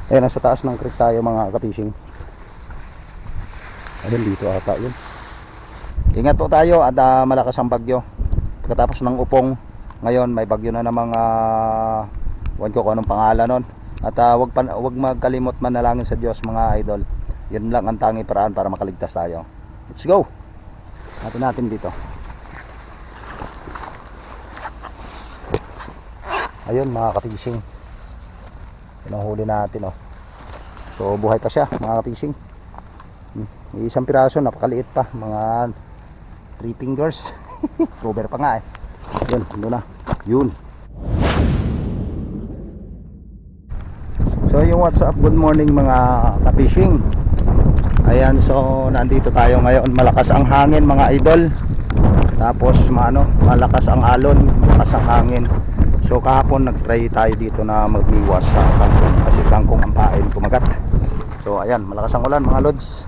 Ayan, nasa taas ng creek tayo mga ka-fishing. Ayun, dito ata yun. Ingat po tayo at malakas ang bagyo. Pagkatapos ng upong, ngayon may bagyo na namang huwag ko kung anong pangalan nun. At wag magkalimot manalangin sa Diyos mga idol. Yun lang ang tangi paraan para makaligtas tayo. Let's go. Natin dito. Ayun mga ka-fishing. Yun ang huli natin, oh. So buhay pa siya mga ka-fishing. Isang piraso, napakaliit pa. Mga 3 fingers. Cover pa nga eh. Yun, doon na. Yun. So yung what's up, good morning mga ka-fishing. Ayan, so nandito tayo ngayon. Malakas ang hangin mga idol. Tapos malakas ang alon, malakas ang hangin. So kahapon nag-try tayo dito na magmiwas sa kangkong kasi kangkong ang pain kumagat. So ayan, malakas ang ulan mga lods.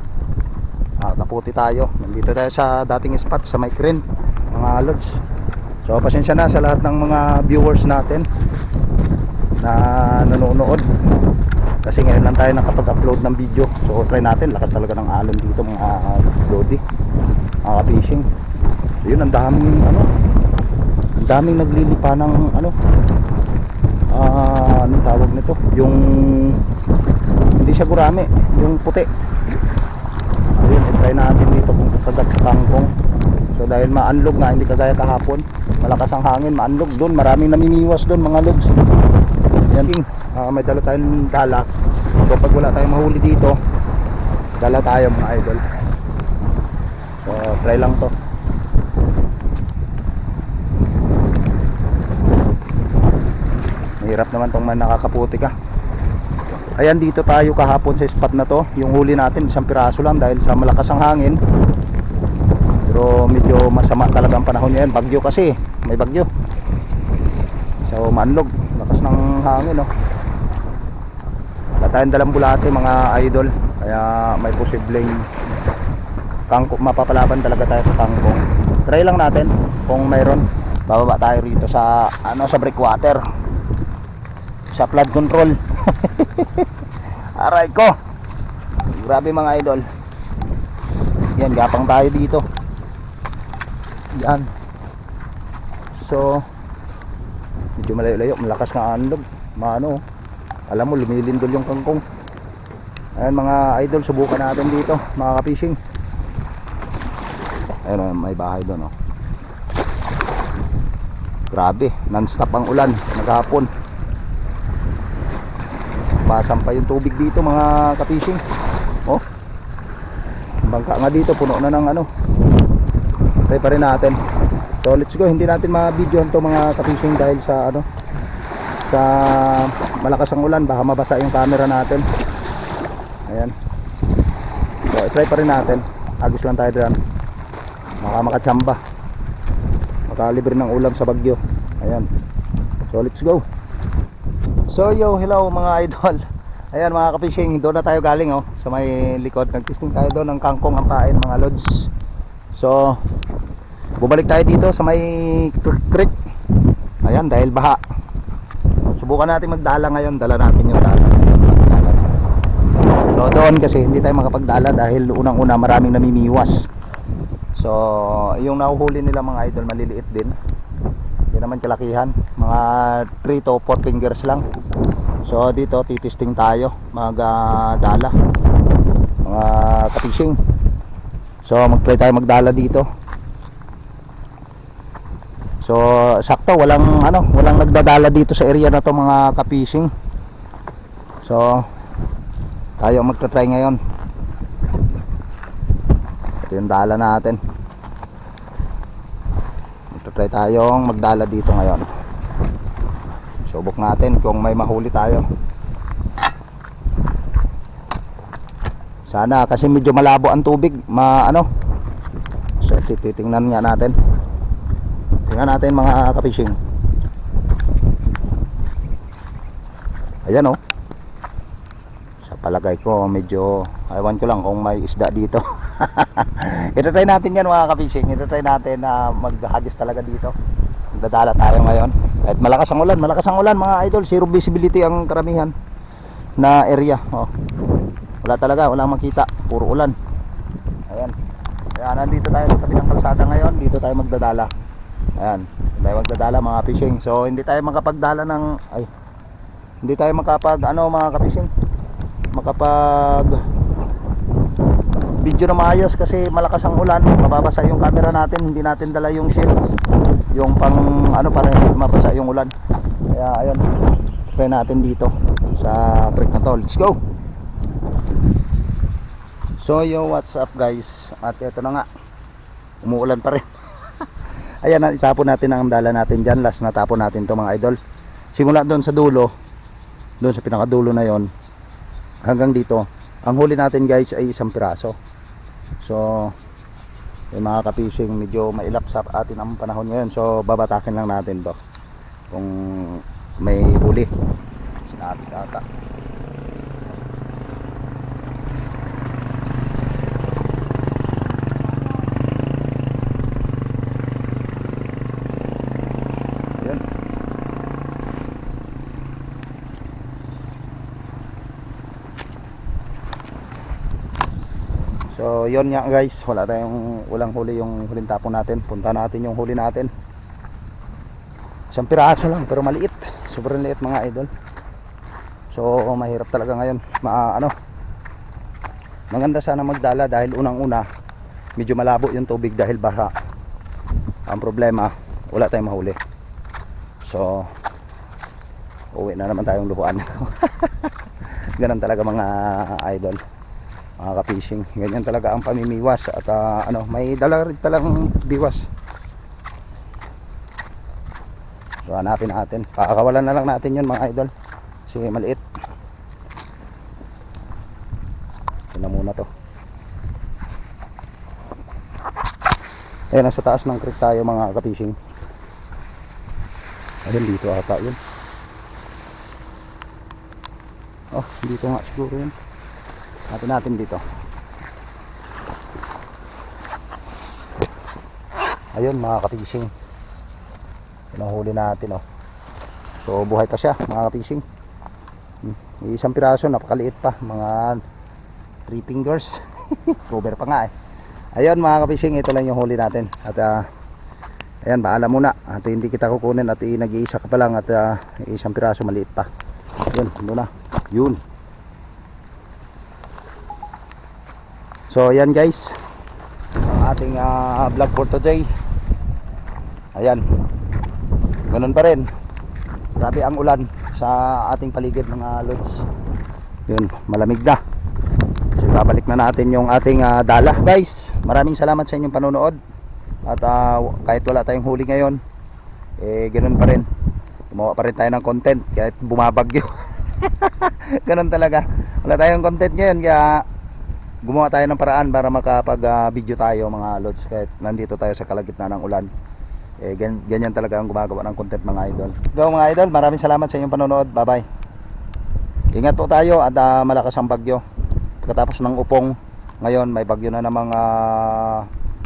Kaputi tayo. Nandito tayo sa dating spot sa may crane mga lods. So pasensya na sa lahat ng mga viewers natin na nanonood. Kasi ngayon lang tayo nakapag-upload ng video. So try natin, lakas talaga ng alon dito mga lodi, mga fishing. Ayun, ang daming naglilipa ng anong tawag nito, yung hindi siya gurami, yung puti. Ayun, try natin dito kung kagat sa kangkong. So dahil maanlog nga, hindi kagaya kahapon, malakas ang hangin, maanlog doon, maraming namimiwas doon mga lods. Yan, may dala tayong dala. So pag wala tayong mahuli dito, dala tayo mga idol. So try lang to. Mahirap naman tong nakakaputi ka. Ayan, dito tayo kahapon sa spot na to. Yung huli natin isang piraso lang dahil sa malakas ang hangin. Pero medyo masama talaga ang panahon ngayon. Bagyo kasi, may bagyo. So maanlog, lakas ng hangin, no. Wala tayong dalang bulate mga idol. Kaya may posibleng mapapalaban talaga tayo sa kangkong. Try lang natin kung mayroon. Bababa tayo rito sa sa breakwater, sa flood control. Aray ko, grabe mga idol. Yan, gapang tayo dito. Yan. So medyo malayo-layo, malakas na anlog. Alam mo, lumilindol yung kangkong. Ayan mga idol, subukan natin dito mga ka-fishing. Ayun, may bahay doon, oh. Grabe, non-stop ang ulan maghapon. Basang pa yung tubig dito mga ka-fishing. Oh, bangka nga dito, puno na ng try pa rin natin. So let's go. Hindi natin ma-videohan to mga ka-fishing dahil sa sa malakas ang ulan, baka mabasa yung camera natin. Ayan. So try pa rin natin. Agos lang tayo dyan, baka makatsamba, makalibre ng ulam sa bagyo. Ayan. So let's go. So yo, hello mga idol. Ayan mga ka-fishing, doon na tayo galing, oh, sa may likod. Nag-testing tayo doon ng kangkong ang pain mga lods. So bumalik tayo dito sa may creek. Ayan, dahil baha. Subukan natin magdala ngayon. Dala natin yung dala. So doon kasi hindi tayo makapagdala dahil unang-una maraming namimiwas. So yung nahuhuli nila mga idol, maliliit din. Hindi naman kalakihan, mga 3 to 4 fingers lang. So dito titesting tayo magdala mga ka-fishing. So mag-try tayo magdala dito. So sakto, walang nagdadala dito sa area na to mga ka-fishing. So tayo magta-try ngayon. Ito yung dala natin. Try tayong magdala dito ngayon. Subok natin kung may mahuli tayo. Sana, kasi medyo malabo ang tubig, So titingnan nga natin. Tingnan natin mga ka-fishing. Ayan, oh. Sa palagay ko medyo, ewan ko lang kung may isda dito. Ito-try natin yan mga ka-fishing. Ito-try natin na maghagis talaga dito. Magdadala tayo ngayon. Kahit malakas ang ulan mga idol. Zero visibility ang karamihan. na area. Oh. Wala talaga, walang makita, puro ulan. Ayan. Kaya nandito tayo sa tabi ng kalsada ngayon, dito tayo magdadala. Ayan, tayo magdadala mga fishing. So hindi tayo makapagdala ng hindi tayo makapag mga ka-fishing, makapag video na maayos kasi malakas ang ulan, mababasa yung camera natin, hindi natin dala yung shield, yung pang para hindi mabasa yung ulan. Kaya ayun, try natin dito sa creek na to. Let's go. So yo, what's up guys? At ito na nga, umuulan pa rin. Ayan, itapon natin ang dala natin dyan. Last na tapon natin to mga idol. Simula doon sa dulo, doon sa pinakadulo na yon hanggang dito. Ang huli natin guys ay 1 piraso. So yung mga ka-fishing, medyo mailap sa atin ang panahon ngayon. So babatakin lang natin to kung may huli. Sinabi ata. So yun nga guys, walang huli yung huling tapon natin. Punta natin yung huli natin. 1 piraso lang pero maliit. Sobrang liit mga idol. So mahirap talaga ngayon. Maganda sana magdala dahil unang-una medyo malabo yung tubig dahil baha. Ang problema, wala tayong mahuli. So uwi na naman tayong lupuan. Ganun talaga mga idol, mga ka-fishing. Ganyan talaga ang pamimiwas. At may dala rin talang biwas. So hanapin natin, pakakawalan na lang natin yun mga idol kasi maliit. Ito na muna to. Ayan, nasa taas ng creek tayo mga ka-fishing. Ayun, dito ata yun. Oh, dito nga siguro yun. Natin dito. Ayun mga ka-fishing, pinahuli natin oh. So buhay pa siya mga ka-fishing. May 1 piraso, napakaliit pa, mga 3 fingers. Cover pa nga eh. Ayun mga ka-fishing, ito lang yung huli natin. At ayan, paalam muna at hindi kita kukunin at nag-iisa ka pa lang at 1 piraso maliit pa. Yun, muna. Yun. So ayan guys, ang ating vlog for today. Ayan, ganun pa rin, grabe ang ulan sa ating paligid mga lods. Yun, malamig na. So babalik na natin yung ating dala. Guys, maraming salamat sa inyong panonood. At kahit wala tayong huli ngayon, ganun pa rin, gumawa pa rin tayo ng content kahit bumabagyo. Ganun talaga, wala tayong content ngayon kaya gumawa tayo ng paraan para makapag video tayo mga lods kahit nandito tayo sa kalagitnaan ng ulan. Ganyan talaga ang gumagawa ng content mga idol. Go mga idol, maraming salamat sa inyong panonood. Bye bye. Ingat po tayo at malakas ang bagyo. Pagkatapos ng upong, ngayon may bagyo na namang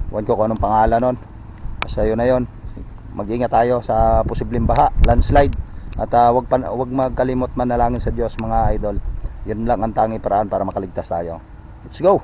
huwag ko kung anong pangalan nun. Basta yun na yun. Mag-ingat tayo sa posibleng baha, landslide. At wag magkalimot manalangin sa Diyos mga idol. Yun lang ang tanging paraan para makaligtas tayo. Let's go!